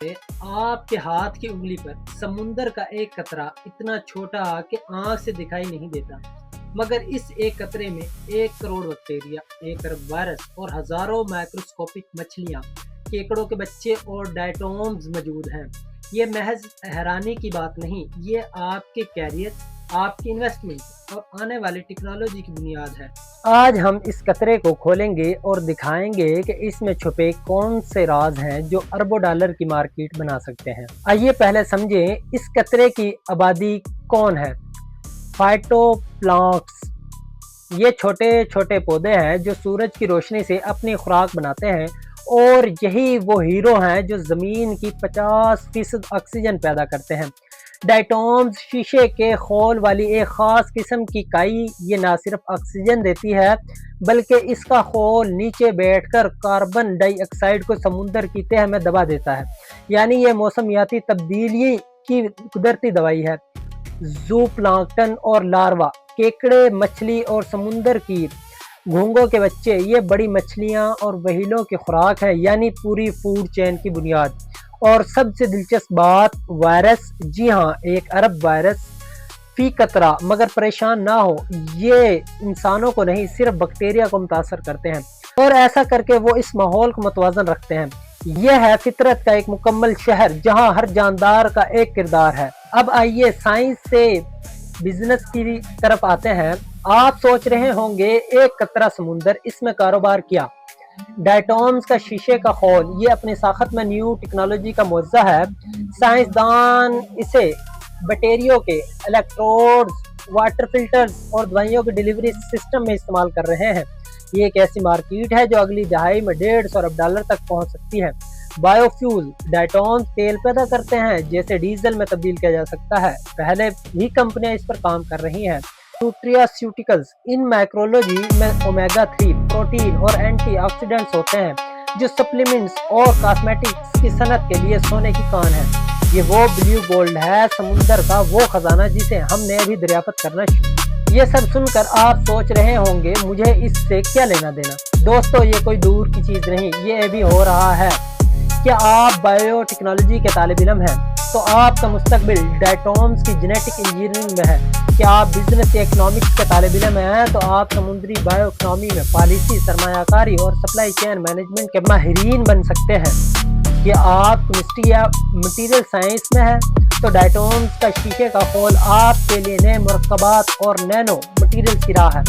آپ کے ہاتھ کی انگلی پر سمندر کا ایک قطرہ اتنا چھوٹا کہ آنکھ سے دکھائی نہیں دیتا، مگر اس ایک قطرے میں 1 کروڑ بیکٹیریا، 1 ارب وائرس اور ہزاروں مائکروسکوپک مچھلیاں، کیکڑوں کے بچے اور ڈائٹومز موجود ہیں۔ یہ محض حیرانی کی بات نہیں، یہ آپ کے کیریئر، آپ کی انویسٹمنٹ اور آنے والی ٹیکنالوجی کی بنیاد ہے۔ آج ہم اس قطرے کو کھولیں گے اور دکھائیں گے کہ اس میں چھپے کون سے راز ہیں جو اربوں ڈالر کی مارکیٹ بنا سکتے ہیں۔ آئیے پہلے سمجھیں اس قطرے کی آبادی کون ہے۔ فائٹو پلانٹس، یہ چھوٹے چھوٹے پودے ہیں جو سورج کی روشنی سے اپنی خوراک بناتے ہیں، اور یہی وہ ہیرو ہیں جو زمین کی 50% آکسیجن پیدا کرتے ہیں۔ ڈائٹومز، شیشے کے خول والی ایک خاص قسم کی کائی، یہ نہ صرف آکسیجن دیتی ہے بلکہ اس کا خول نیچے بیٹھ کر کاربن ڈائی آکسائیڈ کو سمندر کی تہہ میں دبا دیتا ہے، یعنی یہ موسمیاتی تبدیلی کی قدرتی دوائی ہے۔ زو پلانکٹن اور لاروا، کیکڑے، مچھلی اور سمندر کی گھونگوں کے بچے، یہ بڑی مچھلیاں اور وہیلوں کی خوراک ہے، یعنی پوری فوڈ چین کی بنیاد۔ اور سب سے دلچسپ بات، وائرس، جی ہاں، 1 ارب وائرس فی قطرہ، مگر پریشان نہ ہو، یہ انسانوں کو نہیں، صرف بیکٹیریا کو متاثر کرتے ہیں، اور ایسا کر کے وہ اس ماحول کو متوازن رکھتے ہیں۔ یہ ہے فطرت کا ایک مکمل شہر جہاں ہر جاندار کا ایک کردار ہے۔ اب آئیے سائنس سے بزنس کی طرف آتے ہیں۔ آپ سوچ رہے ہوں گے 1 قطرہ سمندر، اس میں کاروبار کیا؟ ڈائٹومز کا شیشے کا خول، یہ اپنی ساخت میں نیو ٹیکنالوجی کا معجزہ ہے۔ سائنسدان اسے بیٹریوں کے الیکٹروڈز، واٹر فلٹرز اور دوائیوں کے ڈیلیوری سسٹم میں استعمال کر رہے ہیں۔ یہ ایک ایسی مارکیٹ ہے جو اگلی دہائی میں 150 ارب ڈالر تک پہنچ سکتی ہے۔ بایو فیول، ڈائٹومز تیل پیدا کرتے ہیں جیسے ڈیزل میں تبدیل کیا جا سکتا ہے، پہلے بھی کمپنیاں اس پر کام کر رہی ہیں۔ نیوٹریاسیوٹیکلز، ان مائکرولوجی میں اومیگا 3 پروٹین اور اینٹی آکسیڈنٹس ہوتے ہیں جو سپلیمنٹس اور کاسمیٹکس کی صنعت کے لیے سونے کی کان ہے۔ یہ وہ بلیو گولڈ ہے، سمندر کا وہ خزانہ جسے ہم نے ابھی دریافت کرنا یہ سب سن کر آپ سوچ رہے ہوں گے مجھے اس سے کیا لینا دینا؟ دوستو، یہ کوئی دور کی چیز نہیں، یہ ابھی ہو رہا ہے۔ کیا آپ بائیو ٹیکنالوجی کے طالب علم ہیں تو آپ کا مستقبل ڈائٹومز کی جینیٹک انجینئرنگ میں ہے۔ کیا آپ بزنس یا اکنامکس کے طالب علم ہیں تو آپ سمندری بائیو اکنامی میں پالیسی، سرمایہ کاری اور سپلائی چین مینجمنٹ کے ماہرین بن سکتے ہیں۔ کیا آپ کیمسٹری یا مٹیریل سائنس میں ہیں تو ڈائٹومز کا شیشے کا خول آپ کے لیے نئے مرکبات اور نینو مٹیریل کی راہ ہے۔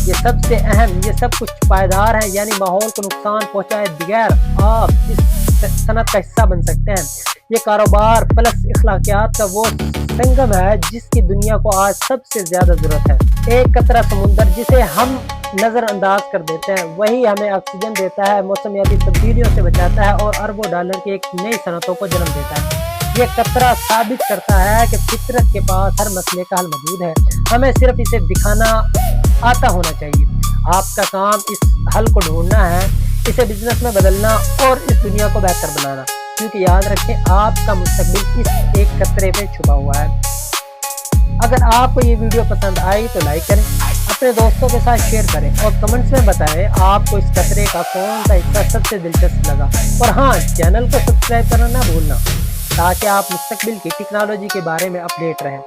یہ سب سے اہم، یہ سب کچھ پائیدار ہے، یعنی ماحول کو نقصان پہنچائے بغیر آپ اس صنعت کا حصہ بن سکتے ہیں۔ یہ کاروبار پلس اخلاقیات کا وہ سنگم ہے جس کی دنیا کو آج سب سے زیادہ ضرورت ہے۔ 1 قطرہ سمندر جسے ہم نظر انداز کر دیتے ہیں، وہی ہمیں آکسیجن دیتا ہے، موسمیاتی تبدیلیوں سے بچاتا ہے اور اربوں ڈالر کی ایک نئی صنعتوں کو جنم دیتا ہے۔ یہ قطرہ ثابت کرتا ہے کہ فطرت کے پاس ہر مسئلے کا حل موجود ہے، ہمیں صرف اسے دکھانا آتا ہونا چاہیے۔ آپ کا کام اس حل کو ڈھونڈنا ہے، اسے بزنس میں بدلنا اور اس دنیا کو بہتر بنانا، کیونکہ یاد رکھیں آپ کا مستقبل اس 1 قطرے میں چھپا ہوا ہے۔ اگر آپ کو یہ ویڈیو پسند آئی تو لائک کریں، اپنے دوستوں کے ساتھ شیئر کریں اور کمنٹس میں بتائیں آپ کو اس قطرے کا کون سا حصہ سب سے دلچسپ لگا، اور ہاں، چینل کو سبسکرائب کرنا نہ بھولنا تاکہ آپ مستقبل کی ٹیکنالوجی کے بارے میں اپڈیٹ رہیں۔